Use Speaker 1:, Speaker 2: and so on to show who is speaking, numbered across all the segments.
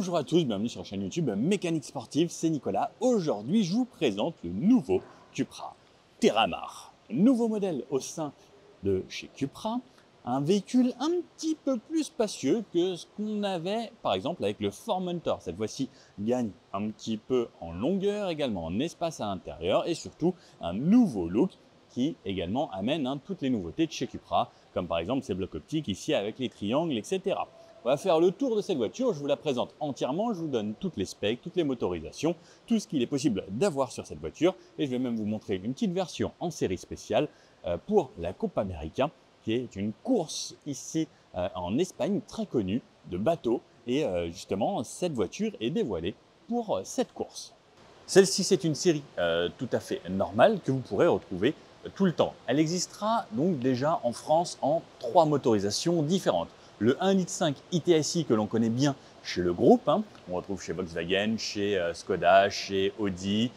Speaker 1: Bonjour à tous, bienvenue sur la chaîne YouTube Mécanique Sportive, c'est Nicolas. Aujourd'hui, je vous présente le nouveau Cupra Terramar. Nouveau modèle au sein de chez Cupra, un véhicule un petit peu plus spacieux que ce qu'on avait par exemple avec le Formentor. Cette fois-ci, gagne un petit peu en longueur, également en espace à l'intérieur et surtout un nouveau look qui également amène toutes les nouveautés de chez Cupra, comme par exemple ces blocs optiques ici avec les triangles, etc. On va faire le tour de cette voiture, je vous la présente entièrement, je vous donne toutes les specs, toutes les motorisations, tout ce qu'il est possible d'avoir sur cette voiture et je vais même vous montrer une petite version en série spéciale pour la Copa América qui est une course ici en Espagne très connue de bateaux et justement cette voiture est dévoilée pour cette course. Celle-ci c'est une série tout à fait normale que vous pourrez retrouver tout le temps. Elle existera donc déjà en France en 3 motorisations différentes. Le 1,5 litre ITSI que l'on connaît bien chez le groupe, on retrouve chez Volkswagen, chez Skoda, chez Audi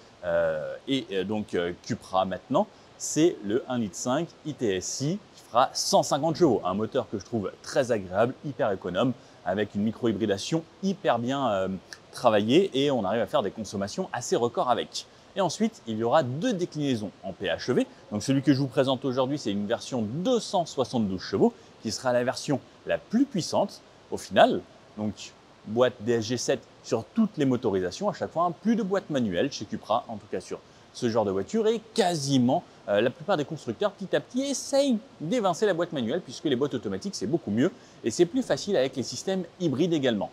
Speaker 1: donc Cupra maintenant, c'est le 1,5 litre ITSI qui fera 150 chevaux, un moteur que je trouve très agréable, hyper économe, avec une micro-hybridation hyper bien travaillée et on arrive à faire des consommations assez records avec. Et ensuite, il y aura 2 déclinaisons en PHEV. Donc celui que je vous présente aujourd'hui, c'est une version 272 chevaux qui sera la version la plus puissante au final. Donc boîte DSG7 sur toutes les motorisations à chaque fois, plus de boîte manuelle chez Cupra, en tout cas sur ce genre de voiture. Et quasiment la plupart des constructeurs petit à petit essayent d'évincer la boîte manuelle puisque les boîtes automatiques c'est beaucoup mieux et c'est plus facile avec les systèmes hybrides également.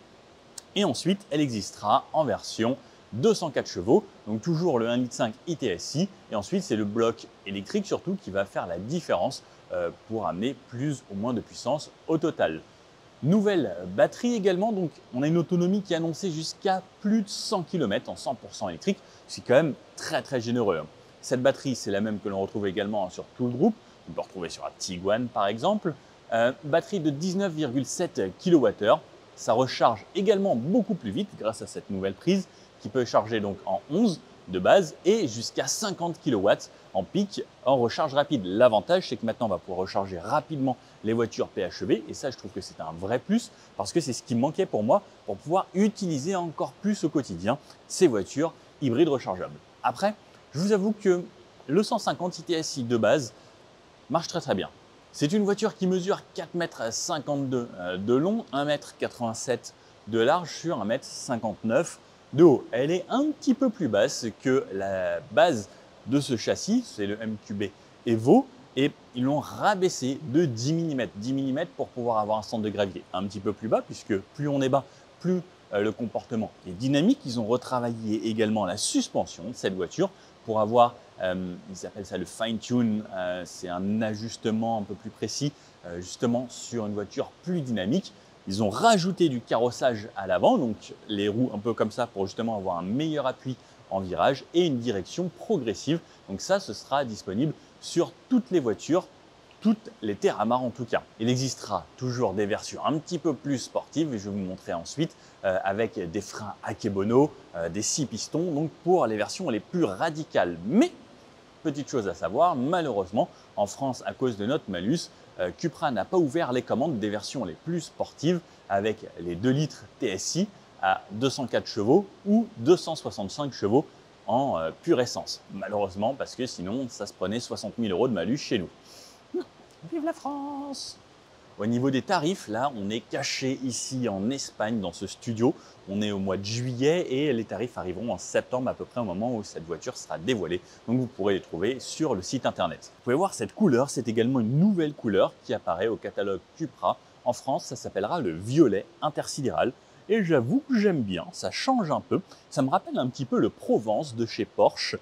Speaker 1: Et ensuite, elle existera en version 204 chevaux, donc toujours le 1,5 litre ITSI. Et ensuite, c'est le bloc électrique surtout qui va faire la différence pour amener plus ou moins de puissance au total. Nouvelle batterie également, donc on a une autonomie qui est annoncée jusqu'à plus de 100 km en 100% électrique, c'est quand même très généreux. Cette batterie, c'est la même que l'on retrouve également sur tout le groupe, on peut retrouver sur un Tiguan par exemple. Batterie de 19,7 kWh, ça recharge également beaucoup plus vite grâce à cette nouvelle prise qui peut charger donc en 11 de base et jusqu'à 50 kW en pic en recharge rapide. L'avantage, c'est que maintenant, on va pouvoir recharger rapidement les voitures PHEV et ça, je trouve que c'est un vrai plus parce que c'est ce qui manquait pour moi pour pouvoir utiliser encore plus au quotidien ces voitures hybrides rechargeables. Après, je vous avoue que le 150 ITSI de base marche très bien. C'est une voiture qui mesure 4,52 m de long, 1,87 m de large sur 1,59 m de haut. Elle est un petit peu plus basse que la base de ce châssis, c'est le MQB Evo, et ils l'ont rabaissé de 10 mm. 10 mm pour pouvoir avoir un centre de gravité un petit peu plus bas, puisque plus on est bas, plus le comportement est dynamique. Ils ont retravaillé également la suspension de cette voiture pour avoir, ils appellent ça le fine-tune, c'est un ajustement un peu plus précis, justement sur une voiture plus dynamique. Ils ont rajouté du carrossage à l'avant, donc les roues un peu comme ça pour justement avoir un meilleur appui en virage et une direction progressive. Donc ça, ce sera disponible sur toutes les voitures, toutes les Terramar en tout cas. Il existera toujours des versions un petit peu plus sportives et je vais vous montrer ensuite avec des freins Akebono, des 6 pistons, donc pour les versions les plus radicales. Mais petite chose à savoir, malheureusement, en France, à cause de notre malus, Cupra n'a pas ouvert les commandes des versions les plus sportives avec les 2 litres TSI à 204 chevaux ou 265 chevaux en pure essence. Malheureusement, parce que sinon, ça se prenait 60 000 € de malus chez nous. Vive la France! Au niveau des tarifs, là, on est caché ici en Espagne dans ce studio. On est au mois de juillet et les tarifs arriveront en septembre à peu près au moment où cette voiture sera dévoilée. Donc vous pourrez les trouver sur le site internet. Vous pouvez voir cette couleur, c'est également une nouvelle couleur qui apparaît au catalogue Cupra. En France, ça s'appellera le violet intersidéral. Et j'avoue que j'aime bien, ça change un peu. Ça me rappelle un petit peu le Provence de chez Porsche,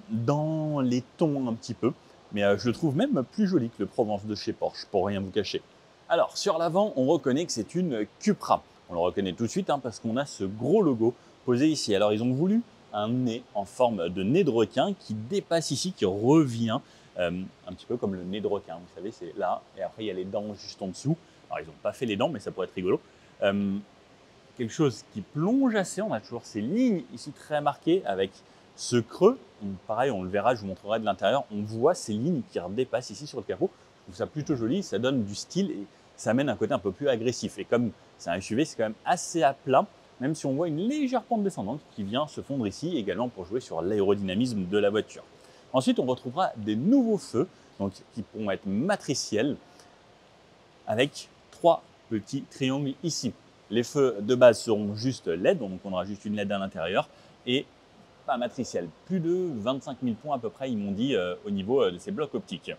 Speaker 1: dans les tons un petit peu. Mais je le trouve même plus joli que le Provence de chez Porsche, pour rien vous cacher. Alors, sur l'avant, on reconnaît que c'est une Cupra. On le reconnaît tout de suite parce qu'on a ce gros logo posé ici. Alors, ils ont voulu un nez en forme de nez de requin qui dépasse ici, qui revient un petit peu comme le nez de requin. Vous savez, c'est là, et après, il y a les dents juste en dessous. Alors, ils n'ont pas fait les dents, mais ça pourrait être rigolo. Quelque chose qui plonge assez. On a toujours ces lignes ici très marquées avec ce creux. Pareil, on le verra, je vous montrerai de l'intérieur. On voit ces lignes qui redépassent ici sur le capot. Je trouve ça plutôt joli, ça donne du style et ça amène un côté un peu plus agressif. Et comme c'est un SUV, c'est quand même assez à plat. même si on voit une légère pente descendante qui vient se fondre ici également pour jouer sur l'aérodynamisme de la voiture. Ensuite, on retrouvera des nouveaux feux donc, qui pourront être matriciels avec 3 petits triangles ici. Les feux de base seront juste LED, donc on aura juste une LED à l'intérieur et pas matriciel. Plus de 25 000 points à peu près, ils m'ont dit, au niveau de ces blocs optiques.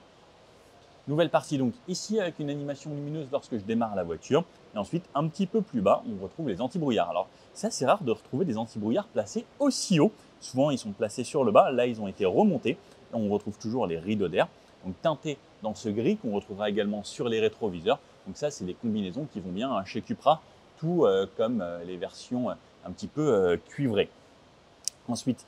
Speaker 1: Nouvelle partie donc ici avec une animation lumineuse lorsque je démarre la voiture. Et ensuite, un petit peu plus bas, on retrouve les anti-brouillards. Alors, c'est assez rare de retrouver des anti-brouillards placés aussi haut. Souvent, ils sont placés sur le bas. Là, ils ont été remontés. On retrouve toujours les rideaux d'air, donc teintés dans ce gris qu'on retrouvera également sur les rétroviseurs. Donc ça, c'est des combinaisons qui vont bien chez Cupra, tout comme les versions un petit peu cuivrées. Ensuite,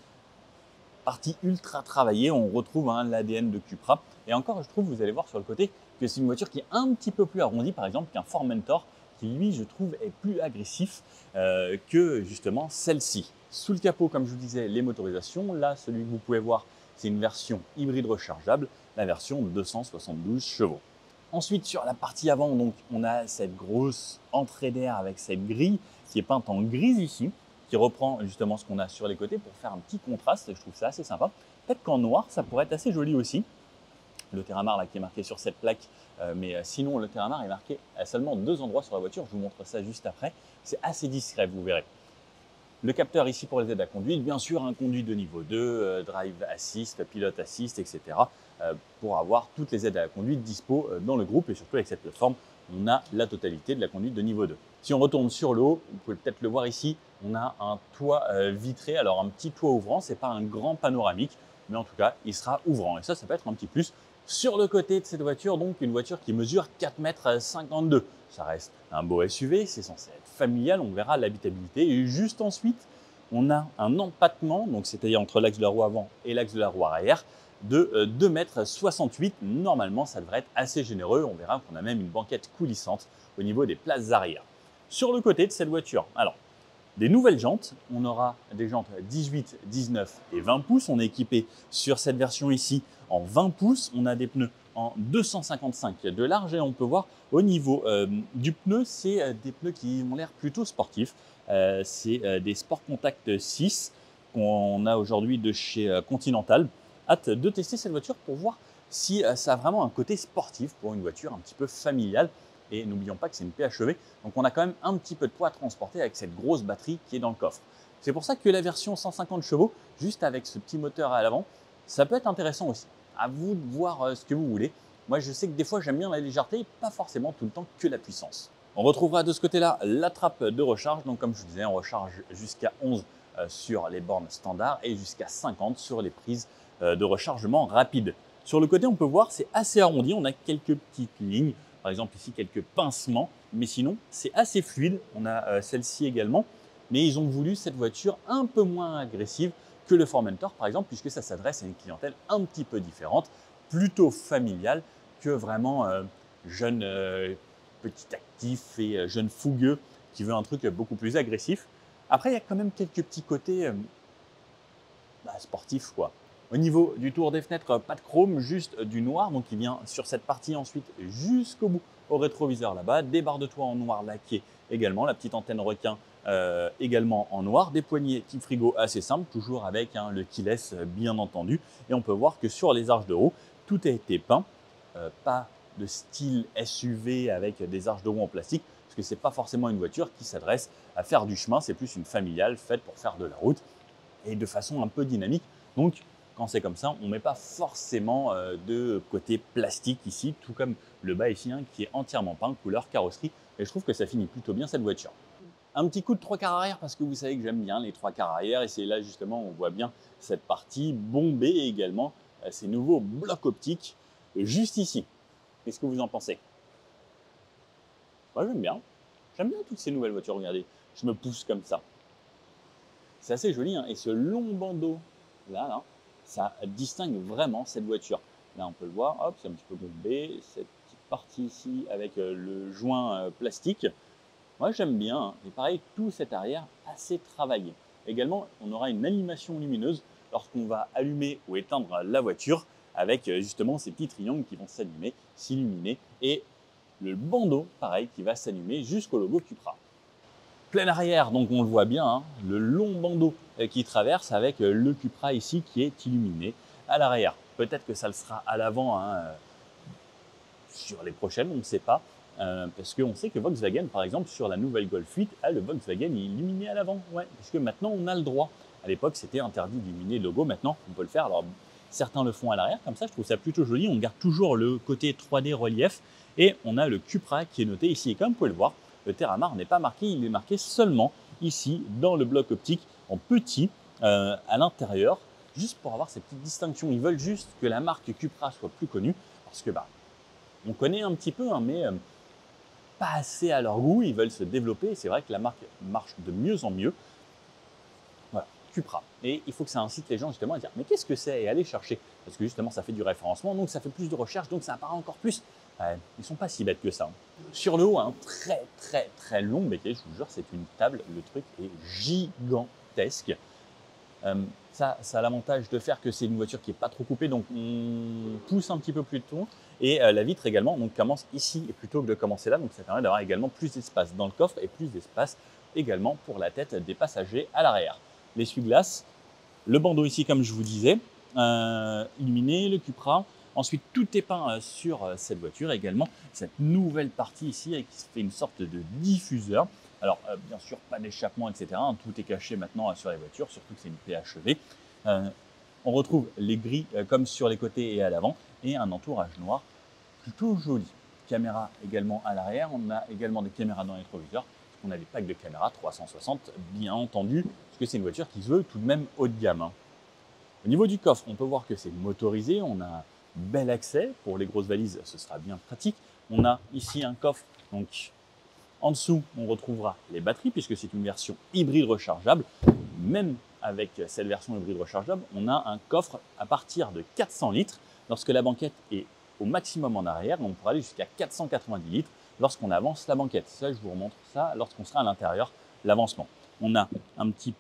Speaker 1: partie ultra travaillée, on retrouve l'ADN de Cupra. Et encore, je trouve, vous allez voir sur le côté, que c'est une voiture qui est un petit peu plus arrondie, par exemple, qu'un Formentor, qui lui, je trouve, est plus agressif que justement celle-ci. Sous le capot, comme je vous disais, les motorisations. Là, celui que vous pouvez voir, c'est une version hybride rechargeable, la version 272 chevaux. Ensuite, sur la partie avant, donc, on a cette grosse entrée d'air avec cette grille qui est peinte en grise ici, qui reprend justement ce qu'on a sur les côtés pour faire un petit contraste. Je trouve ça assez sympa. Peut-être qu'en noir, ça pourrait être assez joli aussi. Le Terramar là, qui est marqué sur cette plaque, mais sinon le Terramar est marqué à seulement 2 endroits sur la voiture. Je vous montre ça juste après. C'est assez discret, vous verrez. Le capteur ici pour les aides à conduite, bien sûr un conduit de niveau 2, Drive Assist, Pilot Assist, etc. Pour avoir toutes les aides à la conduite dispo dans le groupe et surtout avec cette plateforme, on a la totalité de la conduite de niveau 2. Si on retourne sur le haut, vous pouvez peut-être le voir ici, on a un toit vitré, alors un petit toit ouvrant, ce n'est pas un grand panoramique, mais en tout cas, il sera ouvrant et ça peut être un petit plus. Sur le côté de cette voiture, donc une voiture qui mesure 4,52 m. Ça reste un beau SUV, c'est censé être familial, on verra l'habitabilité. Et juste ensuite, on a un empattement, donc c'est-à-dire entre l'axe de la roue avant et l'axe de la roue arrière, de 2,68 m. Normalement, ça devrait être assez généreux. On verra qu'on a même une banquette coulissante au niveau des places arrière. Sur le côté de cette voiture, alors, des nouvelles jantes, on aura des jantes 18, 19 et 20 pouces. On est équipé sur cette version ici en 20 pouces. On a des pneus en 255 de large et on peut voir au niveau du pneu, c'est des pneus qui ont l'air plutôt sportifs. C'est des Sport Contact 6 qu'on a aujourd'hui de chez Continental. Hâte de tester cette voiture pour voir si ça a vraiment un côté sportif pour une voiture un petit peu familiale. Et n'oublions pas que c'est une PHEV, donc on a quand même un petit peu de poids à transporter avec cette grosse batterie qui est dans le coffre. C'est pour ça que la version 150 chevaux, juste avec ce petit moteur à l'avant, ça peut être intéressant aussi. À vous de voir ce que vous voulez. Moi, je sais que des fois, j'aime bien la légèreté et pas forcément tout le temps que la puissance. On retrouvera de ce côté-là la trappe de recharge. Donc, comme je vous disais, on recharge jusqu'à 11 sur les bornes standards et jusqu'à 50 sur les prises de rechargement rapide. Sur le côté, on peut voir, c'est assez arrondi. On a quelques petites lignes. Par exemple, ici, quelques pincements. Mais sinon, c'est assez fluide. On a celle-ci également. Mais ils ont voulu cette voiture un peu moins agressive que le Formentor, par exemple, puisque ça s'adresse à une clientèle un petit peu différente, plutôt familiale que vraiment jeune petit actif et jeune fougueux qui veut un truc beaucoup plus agressif. Après, il y a quand même quelques petits côtés sportifs, quoi. Au niveau du tour des fenêtres, pas de chrome, juste du noir. Donc, il vient sur cette partie ensuite jusqu'au bout au rétroviseur là-bas. Des barres de toit en noir laqué également. La petite antenne requin également en noir. Des poignées type frigo assez simples, toujours avec le keyless bien entendu. Et on peut voir que sur les arches de roue, tout a été peint. Pas de style SUV avec des arches de roue en plastique, parce que ce n'est pas forcément une voiture qui s'adresse à faire du chemin. C'est plus une familiale faite pour faire de la route et de façon un peu dynamique. Donc, quand c'est comme ça, on ne met pas forcément de côté plastique ici, tout comme le bas ici qui est entièrement peint couleur carrosserie. Et je trouve que ça finit plutôt bien cette voiture. Un petit coup de 3 quarts arrière parce que vous savez que j'aime bien les 3 quarts arrière et c'est là justement où on voit bien cette partie bombée et également ces nouveaux blocs optiques juste ici. Qu'est-ce que vous en pensez? Moi j'aime bien. J'aime bien toutes ces nouvelles voitures. Regardez, je me pousse comme ça. C'est assez joli et ce long bandeau là, ça distingue vraiment cette voiture. Là, on peut le voir, hop, c'est un petit peu bombé. Cette petite partie ici avec le joint plastique. Moi, j'aime bien. Et pareil, tout cet arrière assez travaillé. Également, on aura une animation lumineuse lorsqu'on va allumer ou éteindre la voiture avec justement ces petits triangles qui vont s'allumer, s'illuminer et le bandeau, pareil, qui va s'allumer jusqu'au logo Cupra. Plein arrière, donc on le voit bien, hein, le long bandeau qui traverse avec le Cupra ici qui est illuminé à l'arrière. Peut-être que ça le sera à l'avant hein, sur les prochaines, on ne sait pas. Parce qu'on sait que Volkswagen, par exemple, sur la nouvelle Golf 8, a le Volkswagen illuminé à l'avant. Ouais, parce que maintenant, on a le droit. À l'époque, c'était interdit d'illuminer le logo. Maintenant, on peut le faire. Alors, certains le font à l'arrière. Comme ça, je trouve ça plutôt joli. On garde toujours le côté 3D relief. Et on a le Cupra qui est noté ici. Et comme vous pouvez le voir, le Terramar n'est pas marqué. Il est marqué seulement ici, dans le bloc optique, en petit, à l'intérieur. Juste pour avoir ces petites distinctions. Ils veulent juste que la marque Cupra soit plus connue. Parce que, on connaît un petit peu, hein, mais pas assez à leur goût. Ils veulent se développer. C'est vrai que la marque marche de mieux en mieux. Voilà, Cupra. Et il faut que ça incite les gens justement à dire mais qu'est-ce que c'est et aller chercher. Parce que justement, ça fait du référencement, donc ça fait plus de recherche, donc ça apparaît encore plus. Ils ne sont pas si bêtes que ça. Sur le haut, un très long béquet, je vous jure, c'est une table. Le truc est gigantesque. Ça a l'avantage de faire que c'est une voiture qui n'est pas trop coupée, donc on pousse un petit peu plus tôt. Et la vitre également donc, commence ici plutôt que de commencer là, donc ça permet d'avoir également plus d'espace dans le coffre et plus d'espace également pour la tête des passagers à l'arrière. L'essuie-glace, le bandeau ici comme je vous disais, illuminé, le Cupra. Ensuite, tout est peint sur cette voiture également. Cette nouvelle partie ici qui fait une sorte de diffuseur. Alors, bien sûr, pas d'échappement, etc. Tout est caché maintenant sur les voitures, surtout que c'est une PHEV. On retrouve les gris comme sur les côtés et à l'avant et un entourage noir plutôt joli. Caméra également à l'arrière. On a également des caméras dans les rétroviseurs. On a des packs de caméras 360, bien entendu, parce que c'est une voiture qui se veut tout de même haut de gamme. Au niveau du coffre, on peut voir que c'est motorisé. On a un bel accès. Pour les grosses valises, ce sera bien pratique. On a ici un coffre. Donc, en dessous, on retrouvera les batteries, puisque c'est une version hybride rechargeable. Même avec cette version hybride rechargeable, on a un coffre à partir de 400 litres. Lorsque la banquette est au maximum en arrière, on pourra aller jusqu'à 490 litres lorsqu'on avance la banquette. Ça, je vous remontre ça lorsqu'on sera à l'intérieur, l'avancement. On a un petit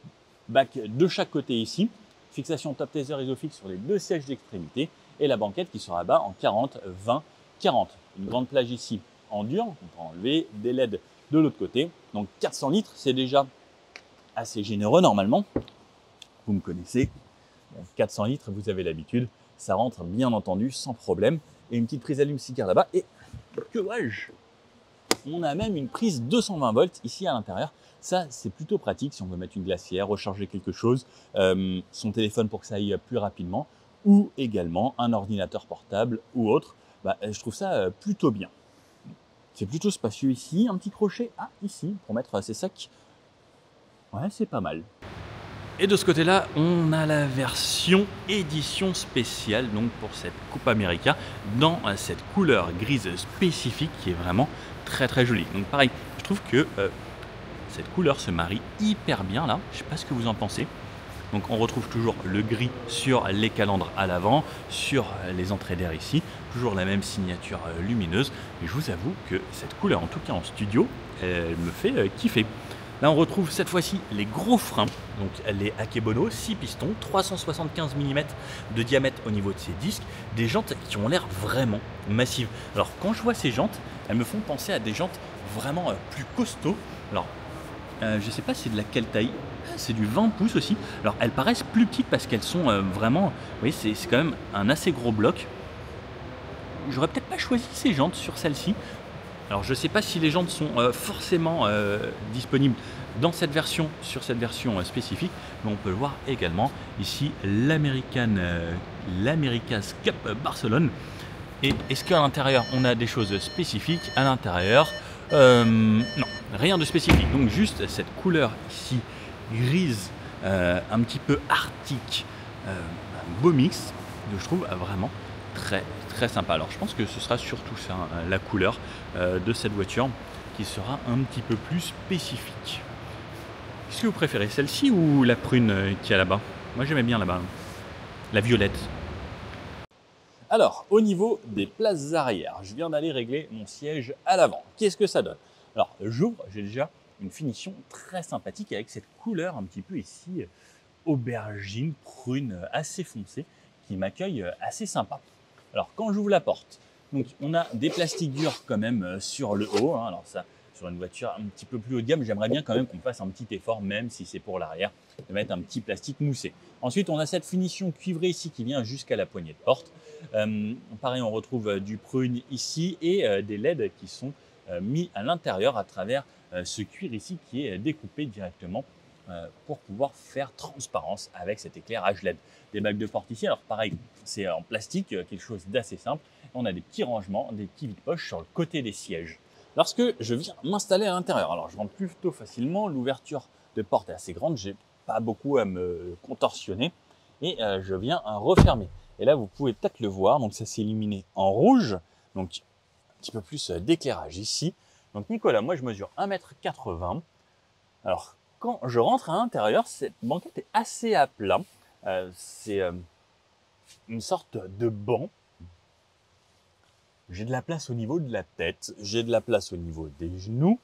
Speaker 1: bac de chaque côté ici, fixation top taser Isofix sur les deux sièges d'extrémité et la banquette qui sera bas en 40, 20, 40. Une grande plage ici en dur, on peut enlever des LED de l'autre côté. Donc 400 litres, c'est déjà assez généreux normalement. Vous me connaissez, 400 litres, vous avez l'habitude, ça rentre bien entendu sans problème. Et une petite prise allume-cigare là-bas. Et que vois-je? On a même une prise 220 volts ici à l'intérieur. Ça, c'est plutôt pratique si on veut mettre une glacière, recharger quelque chose, son téléphone pour que ça aille plus rapidement, ou également un ordinateur portable ou autre. Je trouve ça plutôt bien. C'est plutôt spacieux ici, un petit crochet ici pour mettre ses sacs. Ouais, c'est pas mal. Et de ce côté-là, on a la version édition spéciale donc pour cette Coupe América dans cette couleur grise spécifique qui est vraiment très jolie. Donc pareil, je trouve que cette couleur se marie hyper bien là. Je sais pas ce que vous en pensez. Donc on retrouve toujours le gris sur les calandres à l'avant, sur les entrées d'air ici, toujours la même signature lumineuse. Et je vous avoue que cette couleur, en tout cas en studio, elle me fait kiffer. Là, on retrouve cette fois-ci les gros freins, donc les Akebono, 6 pistons, 375 mm de diamètre au niveau de ces disques, des jantes qui ont l'air vraiment massives. Alors, quand je vois ces jantes, elles me font penser à des jantes vraiment plus costauds. Alors, je ne sais pas c'est de laquelle taille, c'est du 20 pouces aussi. Alors, elles paraissent plus petites parce qu'elles sont vraiment, vous voyez, c'est quand même un assez gros bloc. J'aurais peut-être pas choisi ces jantes sur celle-ci. Alors je ne sais pas si les jantes sont forcément disponibles dans cette version, sur cette version spécifique, mais on peut le voir également ici l'America's Cup Barcelone. Et est-ce qu'à l'intérieur on a des choses spécifiques? À l'intérieur, non, rien de spécifique. Donc juste cette couleur ici grise, un petit peu arctique, un beau mix que je trouve vraiment très sympa. Alors je pense que ce sera surtout ça, hein, la couleur de cette voiture qui sera un petit peu plus spécifique. Est-ce que vous préférez celle-ci ou la prune qui est là-bas? Moi j'aimais bien là-bas, la violette. Alors au niveau des places arrière, je viens d'aller régler mon siège à l'avant. Qu'est-ce que ça donne? Alors j'ouvre, j'ai déjà une finition très sympathique avec cette couleur un petit peu ici aubergine, prune assez foncée qui m'accueille assez sympa. Alors quand j'ouvre la porte, donc on a des plastiques durs quand même sur le haut, hein. Alors ça sur une voiture un petit peu plus haut de gamme, j'aimerais bien quand même qu'on fasse un petit effort, même si c'est pour l'arrière, de mettre un petit plastique moussé. Ensuite, on a cette finition cuivrée ici qui vient jusqu'à la poignée de porte. Pareil, on retrouve du prune ici et des LED qui sont mis à l'intérieur à travers ce cuir ici qui est découpé directement pour pouvoir faire transparence avec cet éclairage LED. Des bagues de porte ici, alors pareil, c'est en plastique, quelque chose d'assez simple. On a des petits rangements, des petits vides-poches sur le côté des sièges. Lorsque je viens m'installer à l'intérieur, alors je rentre plutôt facilement, l'ouverture de porte est assez grande, j'ai pas beaucoup à me contorsionner et je viens refermer. Et là, vous pouvez peut-être le voir, donc ça s'est illuminé en rouge, donc un petit peu plus d'éclairage ici. Donc Nicolas, moi je mesure 1,80 m. Alors, quand je rentre à l'intérieur, cette banquette est assez à plat. C'est une sorte de banc. J'ai de la place au niveau de la tête, j'ai de la place au niveau des genoux.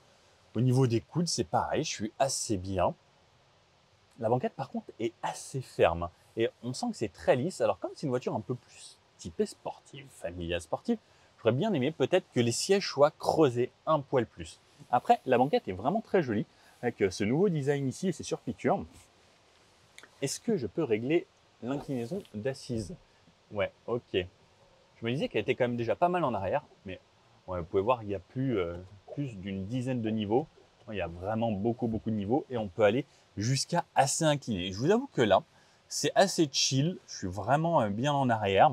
Speaker 1: Au niveau des coudes, c'est pareil, je suis assez bien. La banquette, par contre, est assez ferme. Et on sent que c'est très lisse. Alors, comme c'est une voiture un peu plus typée sportive, familiale sportive, j'aurais bien aimé peut-être que les sièges soient creusés un poil plus. Après, la banquette est vraiment très jolie avec ce nouveau design ici et ces surpiqûres. Est-ce que je peux régler l'inclinaison d'assise? Ouais, ok. Je me disais qu'elle était quand même déjà pas mal en arrière, mais ouais, vous pouvez voir, il y a plus d'une dizaine de niveaux. Il y a vraiment beaucoup de niveaux et on peut aller jusqu'à assez incliné. Je vous avoue que là, c'est assez chill. Je suis vraiment bien en arrière.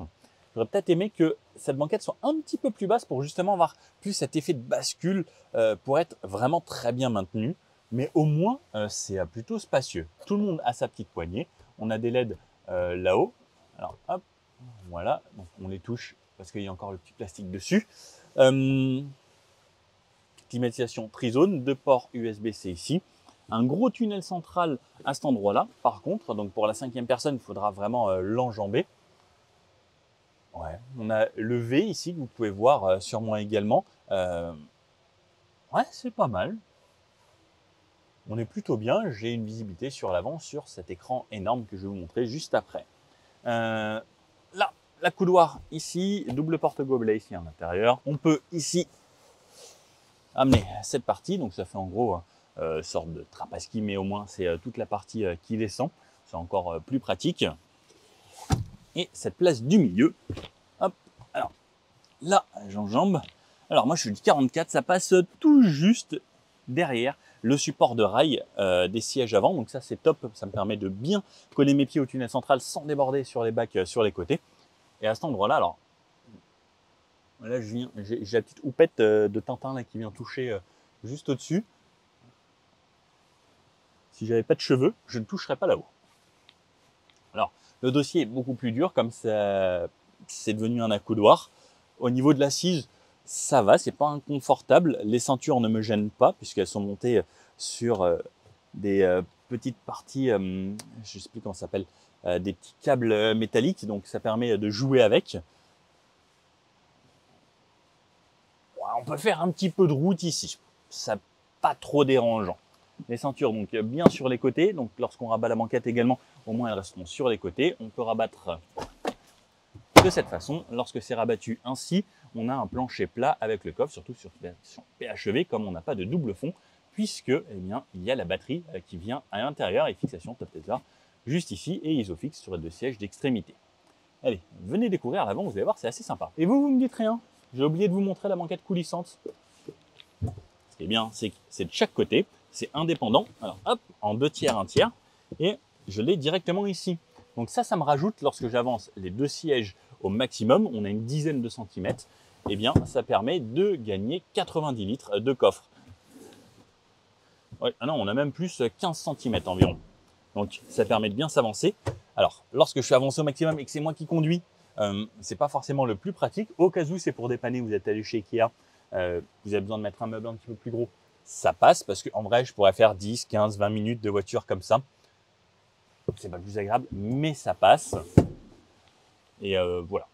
Speaker 1: J'aurais peut-être aimé que cette banquette soit un petit peu plus basse pour justement avoir plus cet effet de bascule pour être vraiment très bien maintenu. Mais au moins, c'est plutôt spacieux. Tout le monde a sa petite poignée. On a des LED là-haut. Alors, hop, voilà. Donc, on les touche parce qu'il y a encore le petit plastique dessus. Climatisation trizone, 2 ports USB-C ici. Un gros tunnel central à cet endroit-là. Par contre, donc pour la 5e personne, il faudra vraiment l'enjamber. Ouais. On a le V ici que vous pouvez voir sur moi également. Ouais, c'est pas mal. On est plutôt bien. J'ai une visibilité sur l'avant sur cet écran énorme que je vais vous montrer juste après. Là, la coudoir ici, double porte-gobelet ici à l'intérieur. On peut ici amener cette partie, donc ça fait en gros sorte de trappe à ski, mais au moins c'est toute la partie qui descend. C'est encore plus pratique. Et cette place du milieu, hop, alors là, j'enjambe. Alors moi je suis du 44, ça passe tout juste derrière le support de rail des sièges avant. Donc ça c'est top, ça me permet de bien coller mes pieds au tunnel central sans déborder sur les bacs sur les côtés. Et à cet endroit-là, alors là j'ai la petite houppette de Tintin là, qui vient toucher juste au-dessus. Si j'avais pas de cheveux, je ne toucherais pas là-haut. Alors le dossier est beaucoup plus dur, comme ça c'est devenu un accoudoir. Au niveau de l'assise, ça va, c'est pas inconfortable. Les ceintures ne me gênent pas puisqu'elles sont montées sur des petites parties, je ne sais plus comment ça s'appelle, des petits câbles métalliques, donc ça permet de jouer avec. On peut faire un petit peu de route ici, ça pas trop dérangeant. Les ceintures donc bien sur les côtés, donc lorsqu'on rabat la banquette également, au moins elles resteront sur les côtés. On peut rabattre de cette façon. Lorsque c'est rabattu ainsi, on a un plancher plat avec le coffre, surtout sur la version PHEV, comme on n'a pas de double fond, puisque eh bien, il y a la batterie qui vient à l'intérieur et fixation top tester juste ici et Isofix sur les 2 sièges d'extrémité. Allez, venez découvrir à l'avant, vous allez voir, c'est assez sympa. Et vous me dites rien, j'ai oublié de vous montrer la banquette coulissante. Eh bien, c'est de chaque côté, c'est indépendant. Alors hop, en 2 tiers, 1 tiers, et je l'ai directement ici. Donc ça me rajoute, lorsque j'avance les 2 sièges au maximum, on a une dizaine de centimètres, eh bien ça permet de gagner 90 litres de coffre. Ouais, ah non, on a même plus 15 cm environ. Donc ça permet de bien s'avancer. Alors, lorsque je suis avancé au maximum et que c'est moi qui conduis, c'est pas forcément le plus pratique. Au cas où c'est pour dépanner, vous êtes allé chez Ikea, vous avez besoin de mettre un meuble un petit peu plus gros, ça passe parce qu'en vrai, je pourrais faire 10, 15, 20 minutes de voiture comme ça. C'est pas le plus agréable, mais ça passe. Et voilà.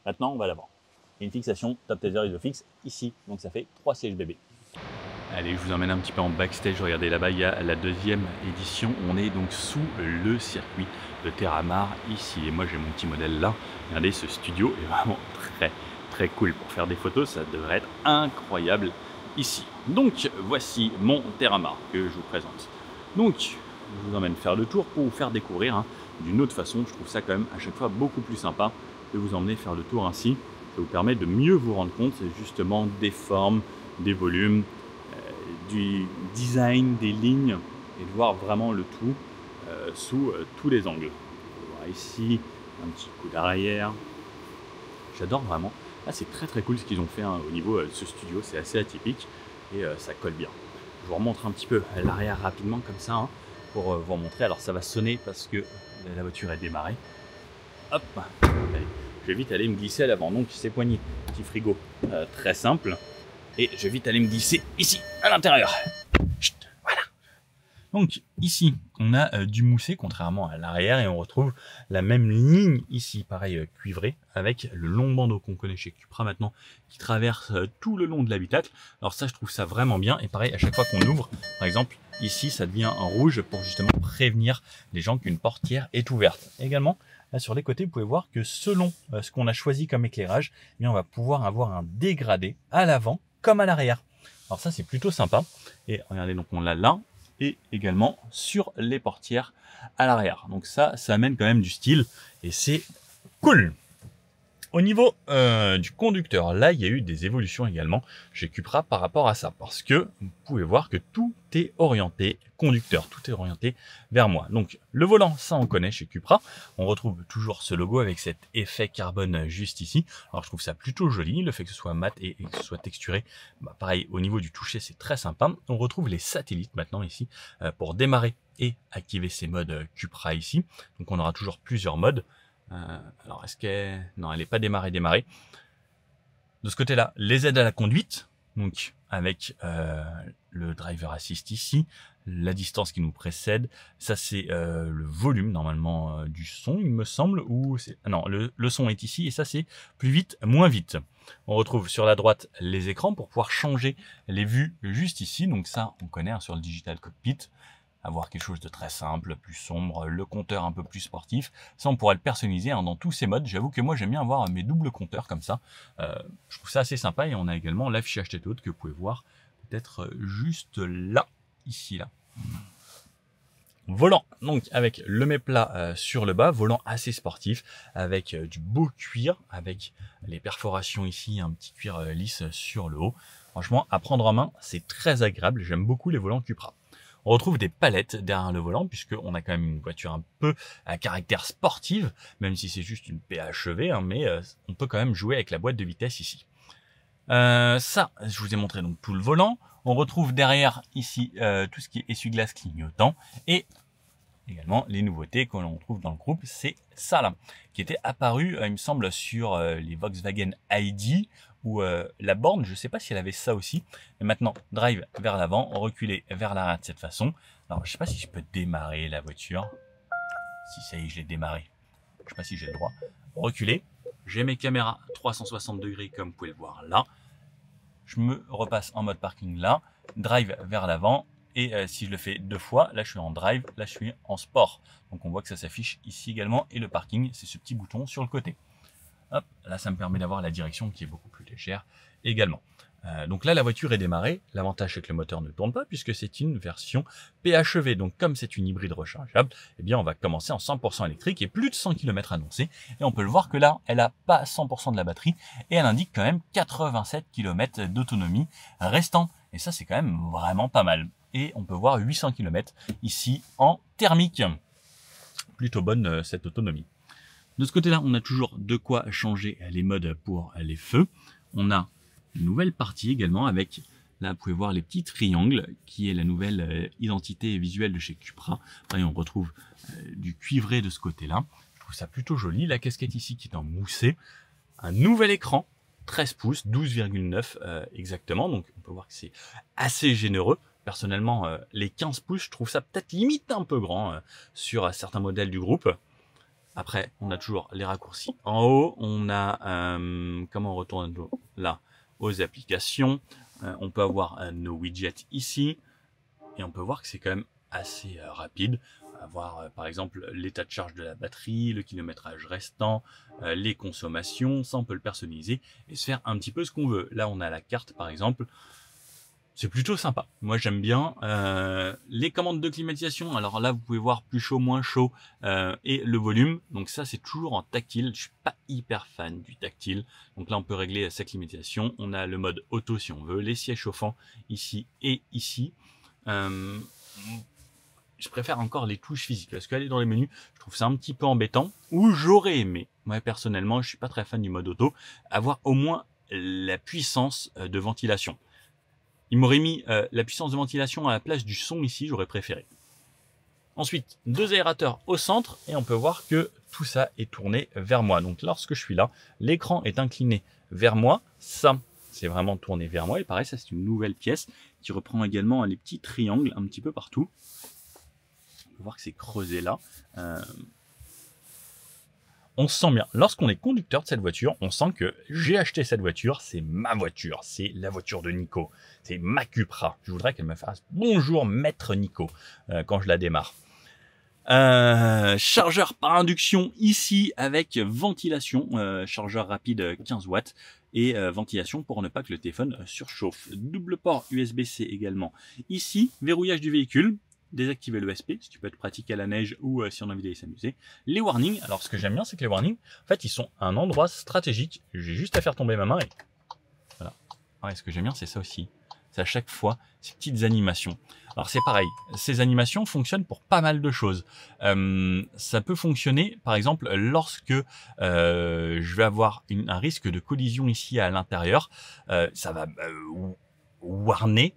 Speaker 1: Maintenant, on va l'avant. Une fixation top taser Isofix ici, donc ça fait 3 sièges bébé. Allez, je vous emmène un petit peu en backstage. Regardez là-bas, il y a la 2e édition. On est donc sous le circuit de Terramar ici. Et moi, j'ai mon petit modèle là. Regardez, ce studio est vraiment très cool pour faire des photos. Ça devrait être incroyable ici. Donc voici mon Terramar que je vous présente. Donc je vous emmène faire le tour pour vous faire découvrir d'une autre façon. Je trouve ça quand même à chaque fois beaucoup plus sympa de vous emmener faire le tour ainsi. Ça vous permet de mieux vous rendre compte justement des formes, des volumes, du design, des lignes et de voir vraiment le tout sous tous les angles. On va voir ici un petit coup d'arrière. J'adore vraiment. Là, c'est très très cool ce qu'ils ont fait au niveau de ce studio. C'est assez atypique et ça colle bien. Je vous remontre un petit peu l'arrière rapidement comme ça pour vous montrer. Alors ça va sonner parce que la voiture est démarrée. Hop, allez. Je vais vite aller me glisser à l'avant. Donc ces poignées, petit frigo très simple. Et je vais vite aller me glisser ici à l'intérieur. Voilà. Donc ici, on a du moussé contrairement à l'arrière et on retrouve la même ligne ici, pareil cuivré, avec le long bandeau qu'on connaît chez Cupra maintenant qui traverse tout le long de l'habitacle. Alors ça, je trouve ça vraiment bien. Et pareil, à chaque fois qu'on ouvre, par exemple, ici, ça devient un rouge pour justement prévenir les gens qu'une portière est ouverte. Également, là sur les côtés, vous pouvez voir que selon ce qu'on a choisi comme éclairage, eh bien, on va pouvoir avoir un dégradé à l'avant comme à l'arrière. Alors ça, c'est plutôt sympa. Et regardez, donc on l'a là et également sur les portières à l'arrière. Donc ça amène quand même du style et c'est cool. Au niveau du conducteur, là, il y a eu des évolutions également chez Cupra par rapport à ça. Parce que vous pouvez voir que tout est orienté conducteur, tout est orienté vers moi. Donc le volant, ça on connaît chez Cupra. On retrouve toujours ce logo avec cet effet carbone juste ici. Alors je trouve ça plutôt joli, le fait que ce soit mat et que ce soit texturé. Bah, pareil, au niveau du toucher, c'est très sympa. On retrouve les satellites maintenant ici pour démarrer et activer ces modes Cupra ici. Donc on aura toujours plusieurs modes. Alors est-ce qu'elle... Non, elle n'est pas démarrée. De ce côté-là, les aides à la conduite, donc avec le driver assist ici, la distance qui nous précède, ça c'est le volume normalement du son, il me semble, ou c'est... Non, le son est ici et ça c'est plus vite, moins vite. On retrouve sur la droite les écrans pour pouvoir changer les vues juste ici, donc ça on connaît sur le Digital Cockpit. Avoir quelque chose de très simple, plus sombre, le compteur un peu plus sportif. Ça, on pourra le personnaliser dans tous ces modes. J'avoue que moi, j'aime bien avoir mes doubles compteurs comme ça. Je trouve ça assez sympa. Et on a également l'affichage tête haute que vous pouvez voir peut-être juste là, ici, là. Volant, donc avec le mets-plat sur le bas, volant assez sportif, avec du beau cuir, avec les perforations ici, un petit cuir lisse sur le haut. Franchement, à prendre en main, c'est très agréable. J'aime beaucoup les volants Cupra. On retrouve des palettes derrière le volant puisqu'on a quand même une voiture un peu à caractère sportif, même si c'est juste une PHEV, mais on peut quand même jouer avec la boîte de vitesse ici. Ça, je vous ai montré donc tout le volant. On retrouve derrière ici tout ce qui est essuie-glace clignotant et également les nouveautés que l'on trouve dans le groupe, c'est ça là, qui était apparu, il me semble, sur les Volkswagen ID ou la borne, je ne sais pas si elle avait ça aussi. Mais maintenant, drive vers l'avant, reculer vers l'arrière de cette façon. Alors, je ne sais pas si je peux démarrer la voiture. Si ça y est, je l'ai démarré. Je ne sais pas si j'ai le droit. Reculer. J'ai mes caméras 360 degrés comme vous pouvez le voir là. Je me repasse en mode parking là. Drive vers l'avant. Et si je le fais 2 fois, là je suis en drive, là je suis en sport. Donc on voit que ça s'affiche ici également. Et le parking, c'est ce petit bouton sur le côté. Hop, là ça me permet d'avoir la direction qui est beaucoup plus légère également. Donc là la voiture est démarrée. L'avantage c'est que le moteur ne tourne pas puisque c'est une version PHEV. Donc comme c'est une hybride rechargeable, eh bien on va commencer en 100% électrique et plus de 100 km annoncés. Et on peut le voir que là elle n'a pas 100% de la batterie et elle indique quand même 87 km d'autonomie restante. Et ça c'est quand même vraiment pas mal. Et on peut voir 800 km ici en thermique. Plutôt bonne cette autonomie. De ce côté-là, on a toujours de quoi changer les modes pour les feux. On a une nouvelle partie également avec, là vous pouvez voir les petits triangles qui est la nouvelle identité visuelle de chez Cupra. Pareil, on retrouve du cuivré de ce côté-là. Je trouve ça plutôt joli. La casquette ici qui est en moussé. Un nouvel écran, 13 pouces, 12,9 exactement. Donc on peut voir que c'est assez généreux. Personnellement, les 15 pouces, je trouve ça peut-être limite un peu grand sur certains modèles du groupe. Après, on a toujours les raccourcis. En haut, on a, comment on retourne là, aux applications. On peut avoir nos widgets ici. Et on peut voir que c'est quand même assez rapide. Avoir par exemple l'état de charge de la batterie, le kilométrage restant, les consommations. Ça, on peut le personnaliser et se faire un petit peu ce qu'on veut. Là, on a la carte par exemple.
Speaker 2: C'est plutôt sympa. Moi, j'aime bien les commandes de climatisation. Alors là, vous pouvez voir plus chaud, moins chaud et le volume. Donc ça, c'est toujours en tactile. Je suis pas hyper fan du tactile. Donc là, on peut régler sa climatisation. On a le mode auto si on veut, les sièges chauffants ici et ici. Je préfère encore les touches physiques parce qu'aller dans les menus, je trouve ça un petit peu embêtant. Ou j'aurais aimé, moi personnellement, je suis pas très fan du mode auto, avoir au moins la puissance de ventilation. Il m'aurait mis la puissance de ventilation à la place du son ici, j'aurais préféré. Ensuite, 2 aérateurs au centre et on peut voir que tout ça est tourné vers moi. Donc lorsque je suis là, l'écran est incliné vers moi. Ça, c'est vraiment tourné vers moi. Et pareil, ça c'est une nouvelle pièce qui reprend également les petits triangles un petit peu partout. On peut voir que c'est creusé là. On se sent bien. Lorsqu'on est conducteur de cette voiture, on sent que j'ai acheté cette voiture, c'est ma voiture, c'est la voiture de Nico, c'est ma Cupra. Je voudrais qu'elle me fasse bonjour maître Nico quand je la démarre. Chargeur par induction ici avec ventilation, chargeur rapide 15 watts et ventilation pour ne pas que le téléphone surchauffe. Double port USB-C également ici, verrouillage du véhicule. Désactiver l'ESP, ce qui peut être pratique à la neige ou si on a envie d'aller s'amuser. Les warnings, alors ce que j'aime bien, c'est que les warnings, en fait, ils sont à un endroit stratégique. J'ai juste à faire tomber ma main et voilà. Ouais, ce que j'aime bien, c'est ça aussi. C'est à chaque fois ces petites animations. Alors c'est pareil, ces animations fonctionnent pour pas mal de choses. Ça peut fonctionner, par exemple, lorsque je vais avoir un risque de collision ici à l'intérieur. Ça va warner.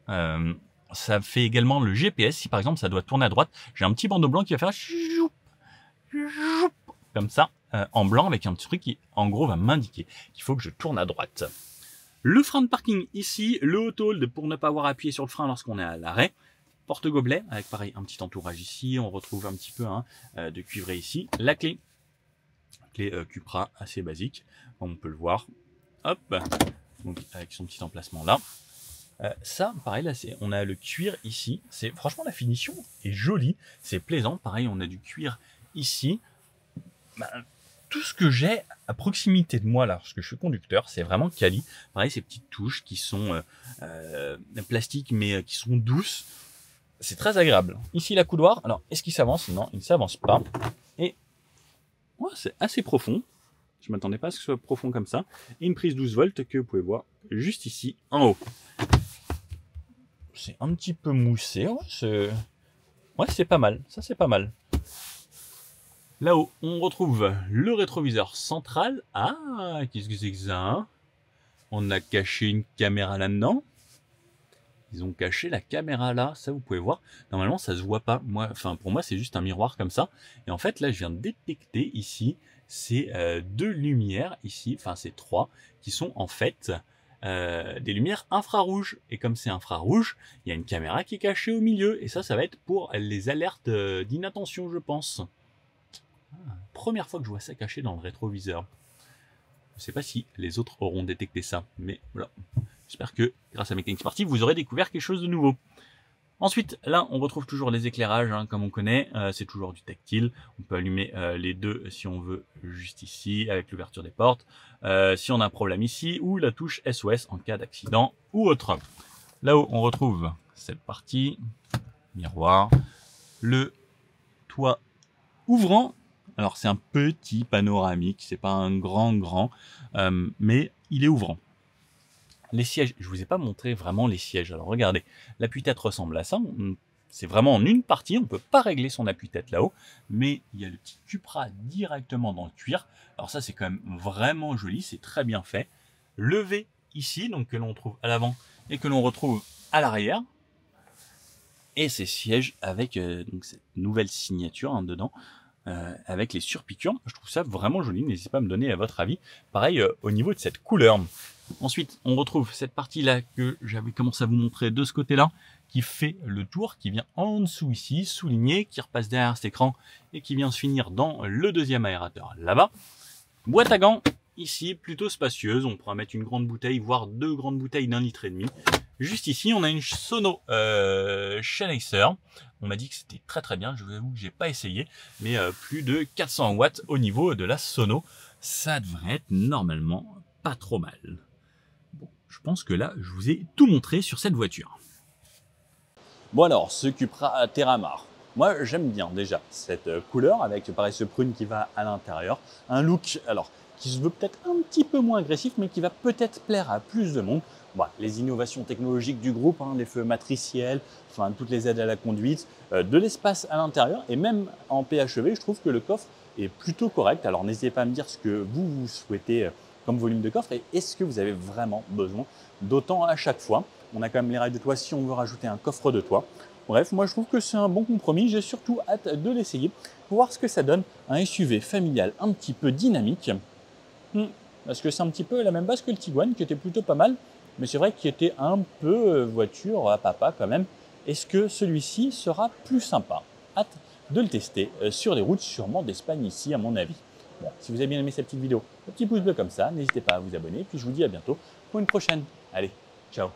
Speaker 2: Ça fait également le GPS. Si par exemple ça doit tourner à droite, j'ai un petit bandeau blanc qui va faire comme ça, en blanc avec un petit truc qui en gros va m'indiquer qu'il faut que je tourne à droite. Le frein de parking ici, le auto-hold pour ne pas avoir appuyé sur le frein lorsqu'on est à l'arrêt. Porte-gobelet avec pareil un petit entourage ici. On retrouve un petit peu de cuivré ici. La clé Cupra assez basique, on peut le voir. Hop, donc avec son petit emplacement là. Ça, pareil, là, on a le cuir ici. C'est franchement la finition est jolie, c'est plaisant. Pareil, on a du cuir ici. Tout ce que j'ai à proximité de moi là, lorsque je suis conducteur, c'est vraiment quali. Pareil, ces petites touches qui sont plastiques mais qui sont douces. C'est très agréable. Ici, la couloir. Alors, est-ce qu'il s'avance? Non, il ne s'avance pas. Et ouais, c'est assez profond. Je ne m'attendais pas à ce que ce soit profond comme ça. Et une prise 12 volts que vous pouvez voir juste ici en haut. C'est un petit peu moussé. Ouais, c'est pas mal. Ça, c'est pas mal. Là-haut, on retrouve le rétroviseur central. Ah, qu'est-ce que c'est que ça, hein? On a caché une caméra là-dedans. Ils ont caché la caméra là. Ça, vous pouvez voir. Normalement, ça se voit pas. Pour moi, c'est juste un miroir comme ça. Et en fait, là, je viens de détecter ici, c'est 2 lumières ici. Enfin, c'est 3 qui sont en fait des lumières infrarouges. Et comme c'est infrarouge, il y a une caméra qui est cachée au milieu. Et ça va être pour les alertes d'inattention, je pense. Première fois que je vois ça caché dans le rétroviseur. Je ne sais pas si les autres auront détecté ça, mais voilà. J'espère que grâce à Mécanique Sportive, vous aurez découvert quelque chose de nouveau. Ensuite, là, on retrouve toujours les éclairages, comme on connaît. C'est toujours du tactile. On peut allumer les deux si on veut, juste ici, avec l'ouverture des portes. Si on a un problème ici, ou la touche SOS en cas d'accident ou autre. Là-haut, on retrouve cette partie, miroir, le toit ouvrant. Alors, c'est un petit panoramique, c'est pas un grand, mais il est ouvrant. Les sièges, je vous ai pas montré vraiment les sièges. Alors regardez, l'appui-tête ressemble à ça. C'est vraiment en une partie, on ne peut pas régler son appui-tête là-haut, mais il y a le petit Cupra directement dans le cuir. Alors ça, c'est quand même vraiment joli, c'est très bien fait. Levé ici, donc que l'on trouve à l'avant et que l'on retrouve à l'arrière. Et ces sièges avec donc cette nouvelle signature dedans. Avec les surpiqûres, je trouve ça vraiment joli. N'hésitez pas à me donner votre avis. Pareil au niveau de cette couleur. Ensuite, on retrouve cette partie-là que j'avais commencé à vous montrer de ce côté-là, qui fait le tour, qui vient en dessous ici, souligné, qui repasse derrière cet écran et qui vient se finir dans le deuxième aérateur là-bas. Boîte à gants, ici, plutôt spacieuse. On pourra mettre une grande bouteille, voire 2 grandes bouteilles d'1,5 litre. Juste ici, on a une Sono Shanacer. On m'a dit que c'était très bien. Je vous avoue que j'ai pas essayé, mais plus de 400 watts au niveau de la Sono. Ça devrait être normalement pas trop mal. Bon, je pense que là, je vous ai tout montré sur cette voiture.
Speaker 1: Bon alors, ce Cupra Terramar. Moi, j'aime bien déjà cette couleur avec pareil ce prune qui va à l'intérieur. Un look, alors, qui se veut peut-être un petit peu moins agressif, mais qui va peut-être plaire à plus de monde. Bon, les innovations technologiques du groupe, hein, les feux matriciels, enfin, toutes les aides à la conduite, de l'espace à l'intérieur et même en PHEV, je trouve que le coffre est plutôt correct. Alors, n'hésitez pas à me dire ce que vous souhaitez comme volume de coffre et est-ce que vous avez vraiment besoin d'autant à chaque fois. On a quand même les rails de toit si on veut rajouter un coffre de toit. Bref, moi je trouve que c'est un bon compromis. J'ai surtout hâte de l'essayer pour voir ce que ça donne. Un SUV familial un petit peu dynamique. Parce que c'est un petit peu la même base que le Tiguan qui était plutôt pas mal. Mais c'est vrai qu'il était un peu voiture à papa quand même. Est-ce que celui-ci sera plus sympa? Hâte de le tester sur les routes sûrement d'Espagne ici à mon avis. Bon, si vous avez bien aimé cette petite vidéo, un petit pouce bleu comme ça. N'hésitez pas à vous abonner. Puis je vous dis à bientôt pour une prochaine. Allez, ciao.